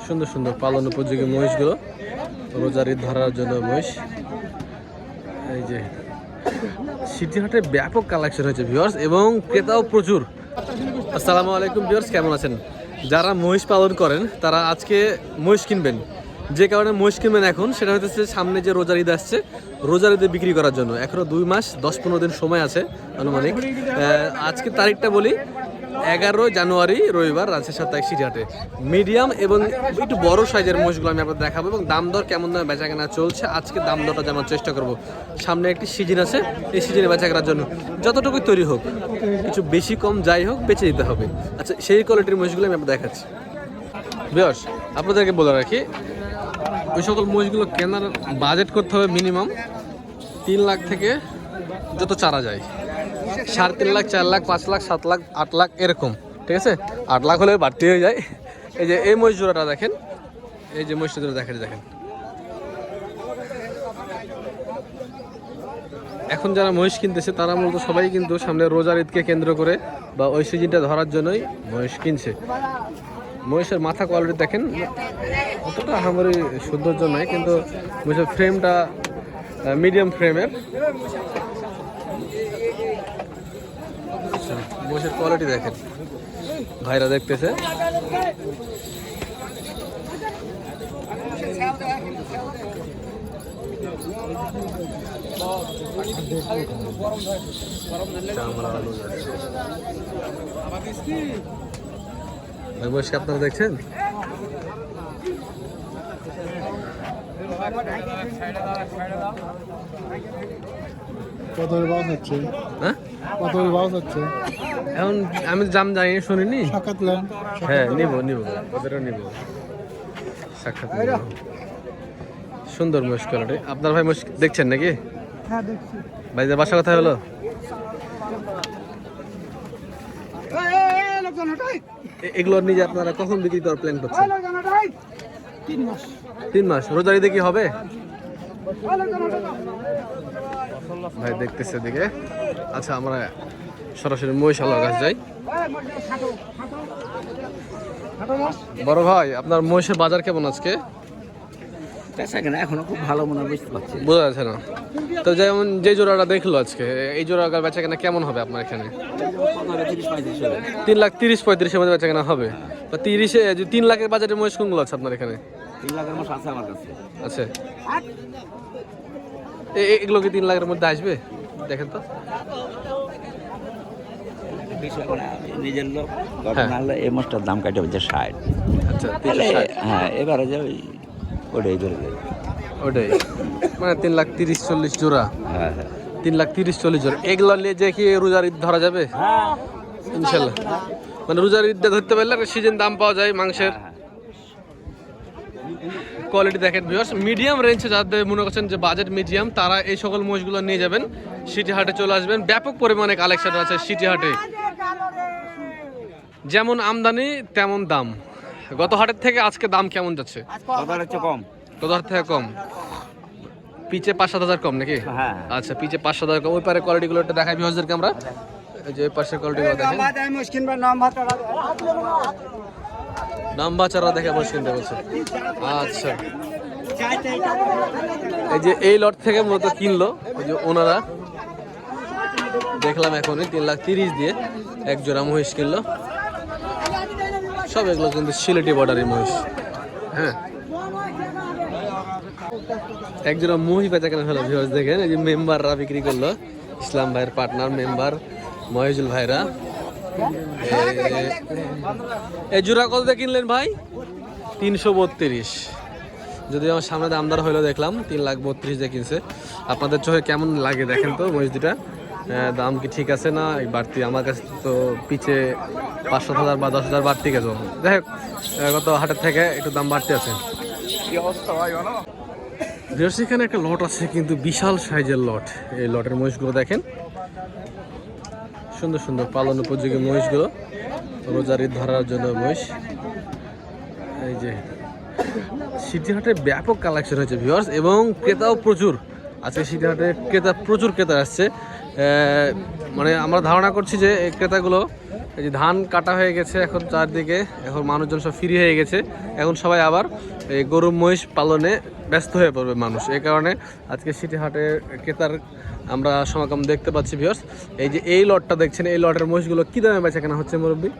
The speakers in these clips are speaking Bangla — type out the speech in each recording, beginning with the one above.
সুন্দর সুন্দর পালন উপযোগী মহিষগুলো, রোজার ঈদ ধরার জন্য মহিষ। এই যে সিটি হাটে ব্যাপক কালেকশন হয়েছে ভিউয়ার্স, এবং ক্রেতাও প্রচুর। আসসালামু আলাইকুম ভিউয়ার্স, কেমন আছেন? যারা মহিষ পালন করেন তারা আজকে মহিষ কিনবেন। যে কারণে মহিষ কিনবেন এখন, সেটা হচ্ছে সামনে যে রোজার ঈদ আসছে, রোজার ঈদে বিক্রি করার জন্য। এখনও 2 মাস 10-15 দিন সময় আছে আনুমানিক। আজকে তারিখটা বলি, 11 জানুয়ারি রবিবার, রাজশাহী সাপ্তাহিক সিটি হাটে মিডিয়াম এবং একটু বড় সাইজের মহিষগুলো আমি আপনাদের দেখাবো, এবং দাম দর কেমন দামে বেচা কেনা চলছে আজকে দাম দরটা জানার চেষ্টা করব। সামনে একটি সিজন আছে, এই সিজনে বেচা কেনার জন্য যতটুকুই তৈরি হোক, কিছু বেশি কম যাই হোক বেচে দিতে হবে। আচ্ছা, সেই কোয়ালিটির মহিষগুলো আমি আপনাদের দেখাচ্ছি। বেশ, আপনাদেরকে বলে রাখি, ওই সকল মহিষগুলো কেনার বাজেট করতে হবে মিনিমাম 3 লাখ থেকে যত চারা যায়, 3.5 লাখ, 4 লাখ, 5 লাখ, 7 লাখ, 8 লাখ এরকম, ঠিক আছে? 8 লাখ হলে বাড়তি হয়ে যায়। এই যে এই মহিষ জোড়াটা দেখেন, এই যে মহিষটা জোড়া দেখেন। এখন যারা মহিষ কিনতেছে তারা মূলত সবাই কিন্তু সামনে রোজার ঈদকে কেন্দ্র করে বা ওই সিজনটা ধরার জন্যই মহিষ কিনছে। মহিষের মাথা কোয়ালিটি দেখেন, অতটা আমারই সৌন্দর্য নয়, কিন্তু মহিষের ফ্রেমটা মিডিয়াম ফ্রেমের। মহিষের কোয়ালিটি দেখেন, ভাইরা দেখতেছে। মহিষকে আপনারা দেখছেন? হ্যাঁ, এখন আমি দাম জানি শুনিনি। হ্যাঁ, নিব ওদেরও নিব, সাক্ষাৎ নিব। সুন্দর মহিষ কোয়ালিটি। আপনার ভাই মহিষ দেখছেন নাকি? হ্যাঁ, দেখছি। ভাইদের বাসা কথা হলো? এগুলো নিজে আপনারা কখন বিক্রি করার প্ল্যান করছেন? 3 মাস। রোজার ঈদে কি হবে? ভাই দেখতেছে দিকে। আচ্ছা, আমরা সরাসরি মহিষালার কাছে যাই। বড় ভাই, আপনার মহিষের বাজার কেমন আজকে? এখনো খুব ভালো মনে বুঝতে পারছি, বোঝা যাচ্ছে না তো। যেমন যে জোড়াটা দেখলো আজকে, এই জোড়াটার বেচা কেনা কেমন হবে আপনার এখানে? 3,30,35,000 মধ্যে বেচা কেনা হবে। বা 3 লাখের বাজারের মহিষ কোনগুলো আছে আপনার এখানে? 3 লাখের মতো আছে আমার কাছে। আচ্ছা, এগুলো কি 3 লাখের মধ্যে আসবে? দেখেন তো। নিজের লোক ঘটনা হলে এই মাছটার দাম কাটে হচ্ছে 60। আচ্ছা, হ্যাঁ, এবারে যে ওটাই ওটাই মানে 3,30,40 জোড়া। হ্যাঁ, 3,30,40 জোড়া। এগুলো নিয়ে যে কি রোজার ঈদ ধরা যাবে ইনশাল্লাহ? মানে রোজার ঈদটা ধরতে পারলে একটা সিজন দাম পাওয়া যায় মাংসের। কোয়ালিটি দেখেন ভিউয়ার্স, মিডিয়াম রেঞ্জে যাদের মনে করছেন যে বাজেট মিডিয়াম, তারা এই সকল মহিষগুলো নিয়ে যাবেন, সিটি হাটে চলে আসবেন। ব্যাপক পরিমাণে কালেকশন আছে সিটি হাটে, যেমন আমদানি তেমন দাম। গত হাটের থেকে আজকে দাম কেমন যাচ্ছে? গত হাট থেকে কম, পিচে 5-7 হাজার কম নাকি? আচ্ছা, পিচে 5-7 হাজার কম। ওই পারে কোয়ালিটিগুলো একটা দেখাই ভিউয়ার্সদেরকে আমরা। এই যে ওই পাশের কোয়ালিটিগুলো দেখেন, নাম্বা চারা দেখে মহিষ কিনতে বলছে। আচ্ছা, এই যে এই লট থেকে মূলত কিনলো ওই যে ওনারা, দেখলাম এখনই 3,30,000 দিয়ে এক জোড়া মহিষ কিনলো। সব এগুলো কিন্তু সিলেটি বর্ডারের মহিষ। হ্যাঁ, এক জোড়া মহিষ বেচা কেনা হলো ভিউয়ার্স দেখেন। এই যে মেম্বাররা বিক্রি করলো, ইসলাম ভাইয়ের পার্টনার মেম্বার মহিজুল ভাইরা। এই জোড়া কত দিয়ে কিনলেন ভাই? 332। যদি আমার সামনে দামদার হইলো দেখলাম 3,32,000 দিয়ে কিনছে। আপনাদের চোখে কেমন লাগে দেখেন তো মহিষ দুটা, দাম কি ঠিক আছে না বাড়তি? আমার কাছে তো পিছে 5-7 হাজার বা 10 হাজার বাড়তি গেছে। যাই হোক, গত হাটের থেকে একটু দাম বাড়তি আছে। এখানে একটা লট আছে, কিন্তু বিশাল সাইজের লট। এই লটের মহিষগুলো দেখেন, সুন্দর সুন্দর পালন উপযোগী মহিষগুলো, রোজার ঈদ ধরার জন্য মহিষ। এই যে সিটি হাটে ব্যাপক কালেকশন হয়েছে ভিউয়ার্স, এবং ক্রেতাও প্রচুর। আজকে সিটি হাটে প্রচুর ক্রেতা আসছে। মানে আমরা ধারণা করছি যে এই ক্রেতাগুলো এই যে ধান কাটা হয়ে গেছে এখন চারদিকে, এখন মানুষজন সব ফ্রি হয়ে গেছে, এখন সবাই আবার এই গরু মহিষ পালনে ব্যস্ত হয়ে পড়বে মানুষ। এই কারণে আজকে সিটি হাটে ক্রেতার আমরা সমাগম দেখতে পাচ্ছি ভিউয়ার্স। এই যে এই লটটা দেখছেন, এই লটের মহিষগুলো কী দামে বেচা কেনা হচ্ছে মুরব্বী?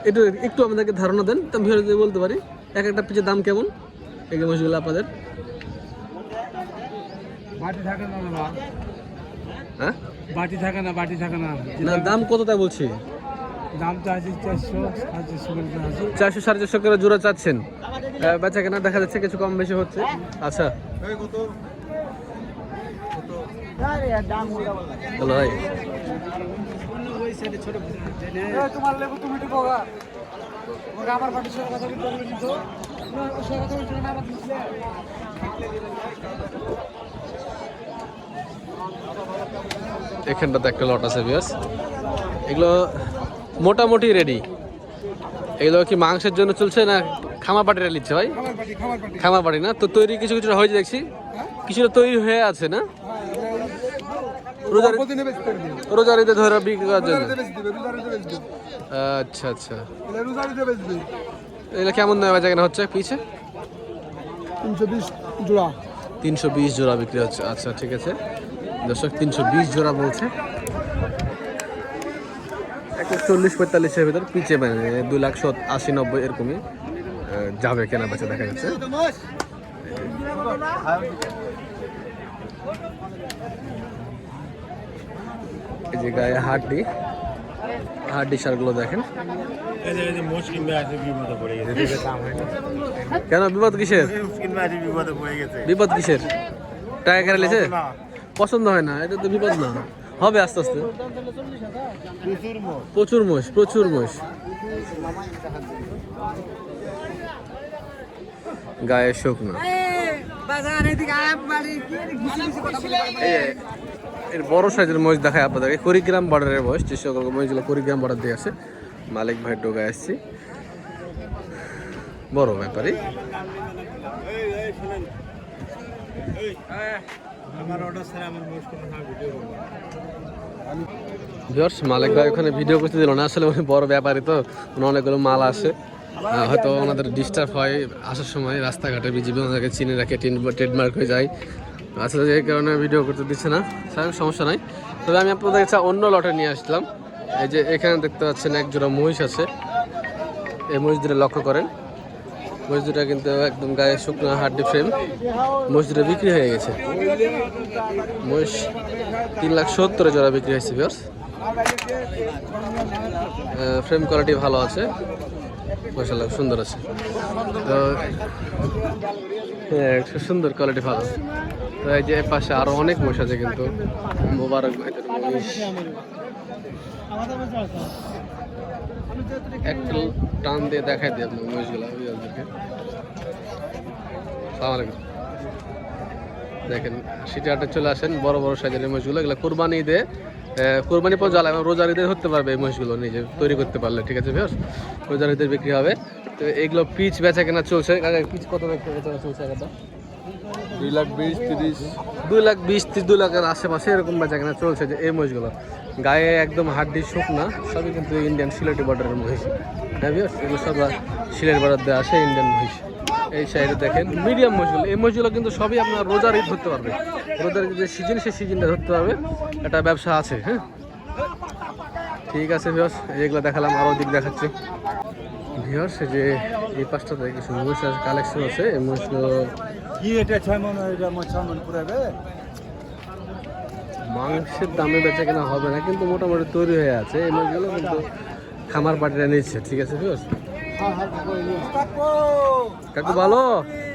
এটা একটু আমাদেরকে ধারণা দেন, তো ভিউয়ার্স যদি বলতে পারি এক একটা পিছের দাম কেমন এই মহিষগুলো আপনাদের? হ্যাঁ বাটি থাকে না, বাটি থাকে না। না, দাম কত তাই বলছি? দাম তো আছে 400 450 করে জোড়া চাচ্ছেন, বেচা কেনা দেখা যাচ্ছে কিছু কম বেশি হচ্ছে। আচ্ছা হ্যালো ভাই, তোমার লেবু তুমি একটু বগা আমার বাটির সাথে কথা বলতে কিন্তু এখানটাতে একটা লট আছে ভিউয়ার্স, এগুলো মোটামুটি রেডি। এগুলো কি মাংসের জন্য চলছে না খামার পাটিরা নিচ্ছে ভাই? খামার পাটি না তো, তৈরি কিছু কিছুটা হয়েছে দেখছি, কিছুটা তৈরি হয়ে আছে না রোজারিতে ধরে বিক্রি করার জন্য। আচ্ছা আচ্ছা, এগুলো কেমন দামে বেচা কেনা হচ্ছে পিছে? 320 জোড়া। 320 জোড়া বিক্রি হচ্ছে। আচ্ছা ঠিক আছে দর্শক, 320 জোড়া বলছে। 140-45-এর ভিতর পিছে, মানে 2,80,90 এরকমই যাবে কেনা বেচা দেখা যাচ্ছে। এই যে গায়ে হাড্ডি সারগুলো দেখেন। কেন বিপদ কিসের? বিপদ কিসের? টাকা কেটে লেছে, পছন্দ হয় না, এটা তো বিপদ না, হবে আস্তে আস্তে। প্রচুর মোষ গায়ে শুকনো। এর বড় সাইজের মহিষ দেখায় আপনাদেরকে, কুড়িগ্রাম বর্ডারের মহিষ, যে সকল মহিষগুলো কুড়িগ্রাম বর্ডার দিয়ে আছে। মালিক ভাই ডোগায় আসছি, বড় ব্যাপারী। মালিক ভাই ওখানে ভিডিও করতে দিল না, আসলে উনি বড় ব্যাপারী তো, অনেকগুলো মাল আসে, হয়তো ওনাদের ডিস্টার্ব হয় আসার সময়, রাস্তাঘাটে বিজিবি ওনাদেরকে চিনে রাখে, ট্রেডমার্ক হয়ে যায়। আসলে এই কারণে ভিডিও করতে দিচ্ছে না, সমস্যা নাই। তবে আমি আপনাদের কাছে অন্য লটে নিয়ে আসলাম। এই যে এখানে দেখতে পাচ্ছেন এক জোড়া মহিষ আছে, এই মহিষ দুটো লক্ষ্য করেন, মহিষ দুটা কিন্তু একদম গায়ে শুকনো হাড্ডি ফ্রেম, মহিষ দুটো বিক্রি হয়ে গেছে। মহিষ 3,70,000 জোড়া বিক্রি হয়েছে ভিউয়ার্স। ফ্রেম কোয়ালিটি ভালো আছে, মাশাআল্লাহ সুন্দর আছে। তো সুন্দর কোয়ালিটি ভালো। তো এই যে পাশে আরো অনেক মহিষ আছে, কিন্তু মোবারক ভাইদের মহিষ। একটা টান দিয়ে দেখাই দিই আপনার মহিষগুলো ভিউয়ারদেরকে। আসসালামু আলাইকুম। দেখেন সিটি হাটে চলে আসেন, বড় বড় সাইজের মহিষগুলো, এগুলো কোরবানি দিয়ে, কোরবানি পর জ্বালা রোজার ঈদে ধরতে পারবে এই মহিষগুলো নিজে তৈরি করতে পারলে, ঠিক আছে ভিউয়ার্স? রোজার ঈদের বিক্রি হবে। তো এগুলো পিচ বেচা কেনা চলছে। পিচ কত বেচা কেনা চলছে? একটা 2,20,30 2,20,30 2 লাখের আশেপাশে এরকম বেচা কেনা চলছে। যে এই মহিষগুলো গায়ে একদম হাড্ডি শুকনা, সবই কিন্তু ইন্ডিয়ান সিলেটি বর্ডারের মহিষ। হ্যাঁ ভিউয়ার্স, এগুলো সব সিলেট বর্ডার দিয়ে আসে ইন্ডিয়ান মহিষ। এই সাইডে দেখেন মিডিয়াম মহিষগুলো, এই মহিষগুলো কিন্তু সবই আপনার রোজার ঈদ ধরতে পারবে, রোজার যে সিজন সেই সিজনটা ধরতে পারবে, একটা ব্যবসা আছে। হ্যাঁ ঠিক আছে ভিউয়ার্স, এইগুলো দেখালাম, আরও দিক দেখাচ্ছি ভিউয়ার্স। যে এই পাঁচটাতে কিছু মহিষ কালেকশন আছে, এই মহিষগুলো মাংসের দামে বেচা কেনা হবে না, কিন্তু মোটামুটি তৈরি হয়ে আছে এই মহিষগুলো, কিন্তু খামার পাটিরা নিচ্ছে, ঠিক আছে ভিউয়ার্স। কাকু ভালো?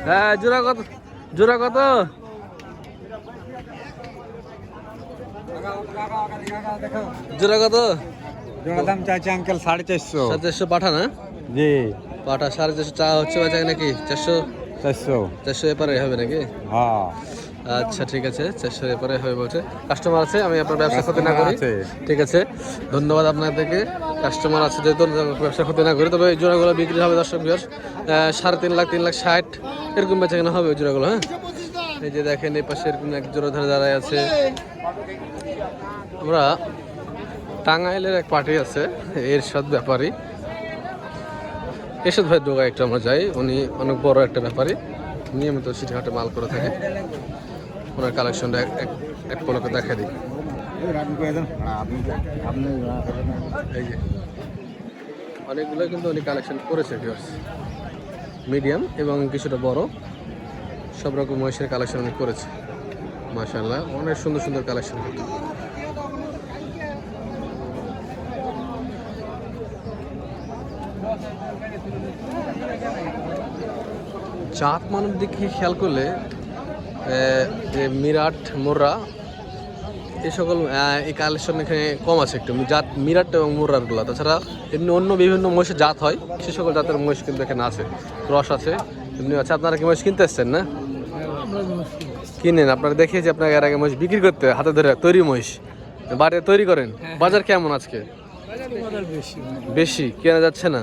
হ্যাঁ, জোড়া কত? জোড়া কত? জোড়া কত? জোড়া দাম চাইছে আঙ্কেল 450। 450 পাঠা না? জি পাঠা 450 চা হচ্ছে বেচা নাকি? 400 এপারে হবে নাকি? হ্যাঁ আচ্ছা ঠিক আছে, 400 এপারে হবে বলছে। কাস্টমার আছে, আমি আপনার ব্যবসা ক্ষতি না করি, ঠিক আছে? ধন্যবাদ আপনাদেরকে, কাস্টমার আছে যেহেতু ব্যবসা ক্ষতি না করি। তবে এই জোড়াগুলো বিক্রি হবে দর্শক ভিউয়ার্স 3.5 লাখ 3,60,000 এরকম বেচা কেনা হবে ওই জোড়াগুলো। হ্যাঁ এই যে দেখেন এই পাশে এরকম এক জোড়া ধরে দাঁড়ায় আছে। আমরা টাঙ্গাইলের এক পার্টি আছে এরশাদ ব্যাপারী, এরশাদ ভাই দোকায় একটু আমরা যাই। উনি অনেক বড় একটা ব্যাপারী, নিয়মিত সিটিহাটে মাল করে থাকে। ওনার কালেকশনটা এক পলকে দেখা দিই। এই যে অনেকগুলো কিন্তু উনি কালেকশন করেছে ভিউয়ার্স, মিডিয়াম এবং কিছুটা বড়, সব রকম মহিষের কালেকশন উনি করেছে। মাশাআল্লাহ অনেক সুন্দর সুন্দর কালেকশন কিন্তু। জাত মানের দিকে খেয়াল করলে যে মিরাট, মোররা এই সকল এই কালেকশন এখানে কম আছে একটু, জাত মিরাট এবং মোররারগুলো। তাছাড়া এমনি অন্য বিভিন্ন মহিষের জাত হয়, সে সকল জাতের মহিষ কিন্তু এখানে আছে, রস আছে এমনি আছে। আপনারা কি মহিষ কিনতে আসছেন না? কিনেন, আপনারা দেখিয়েছি আপনাকে এর আগে মহিষ বিক্রি করতে হাতে ধরে, তৈরি মহিষ বাড়িতে তৈরি করেন। বাজার কেমন আজকে? বেশি কেনা যাচ্ছে না।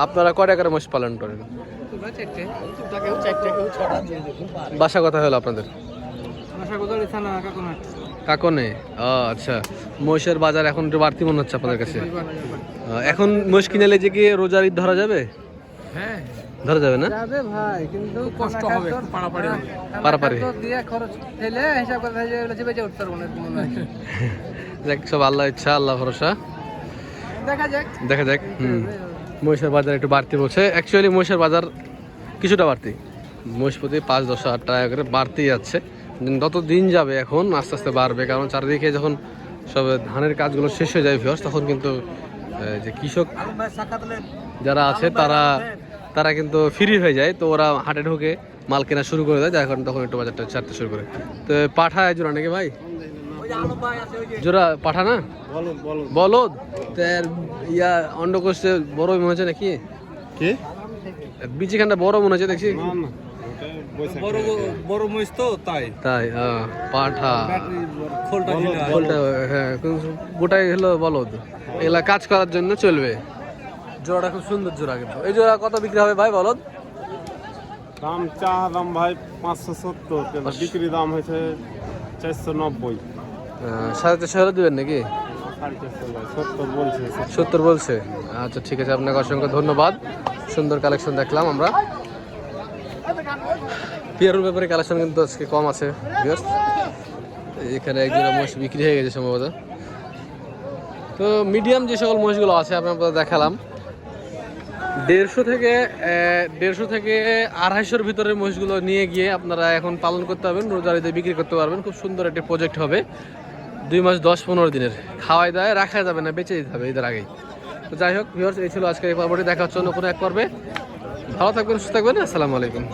আপনারা কয় টাকার মহিষ পালন করেন? বাসা কথা হলো আপনাদের? কাকনে। আচ্ছা, মহিষের বাজার এখন একটু বাড়তি মনে হচ্ছে আপনাদের কাছে? এখন মহিষ কিনেলে যে কি রোজার ঈদ ধরা যাবে? হ্যাঁ ধরা যাবে না? যাবে ভাই, কিন্তু কষ্ট হবে পারাপারি দিয়ে খরচ ফেলে হিসাব করে বেঁচে উঠতে পারবো না মনে হয়। যাক, সব আল্লাহ ইচ্ছা, আল্লাহ ভরসা, দেখা যাক। মহিষের বাজার একটু বাড়তি বলছে। অ্যাকচুয়ালি মহিষের বাজার কিছুটা বাড়তি, মহিষ প্রতি 5-10 হাজার টাকা করে বাড়তেই যাচ্ছে। যত দিন যাবে এখন আস্তে আস্তে বাড়বে, কারণ চারিদিকে যখন সব ধানের কাজগুলো শেষ হয়ে যায় ভিউয়ার্স, তখন কিন্তু যে কৃষক যারা আছে তারা কিন্তু ফ্রি হয়ে যায়, তো ওরা হাটে ঢুকে মাল কেনা শুরু করে দেয়, এখন তখন একটু বাজারটা ছাড়তে শুরু করে। তো পাঠা জোড়া নাকি ভাই? জোড়া পাঠা না বলদ? ইয়া অন্ডকোষে বড় মনে হচ্ছে নাকি? বিচিখানটা বড় মনে হচ্ছে দেখছি। বড় মহিষ তো তাই পাঠা হ্যাঁ, গোটাই হলো বলদ, এগুলা কাজ করার জন্য চলবে। জোড়াটা খুব সুন্দর জোড়া কিন্তু। এই জোড়া কত বিক্রি হবে ভাই বলদ? দাম ভাই 570, কিন্তু বিক্রি দাম হয়েছে 490। 450 হলে দিবেন নাকি? 70 বলছে। আচ্ছা ঠিক আছে, আপনাকে অসংখ্য ধন্যবাদ। সুন্দর কালেকশন দেখলাম আমরা। পিয়ারুর ব্যাপারে কালেকশন কিন্তু আজকে কম আছে ভিউয়ার্স। এখানে একজোড়া মহিষ বিক্রি হয়ে গেছে সম্ভবত। তো মিডিয়াম যে সকল মহিষগুলো আছে আপনাদের দেখালাম। 150 থেকে 250-250 ভিতরের মহিষগুলো নিয়ে গিয়ে আপনারা এখন পালন করতে পারবেন, রোজার ঈদে বিক্রি করতে পারবেন। খুব সুন্দর একটি প্রজেক্ট হবে, 2 মাস 10-15 দিনের। খাওয়াই দাওয়ায় রাখা যাবে না, বেঁচে দিতে হবে ঈদের আগেই। তো যাই হোক ভিউয়ার্স, এই ছিল আজকের এই পর্বটি। দেখা হচ্ছে অন্য কোনো এক পর্বে। ভালো থাকবেন, সুস্থ থাকবেন। আসসালামু আলাইকুম।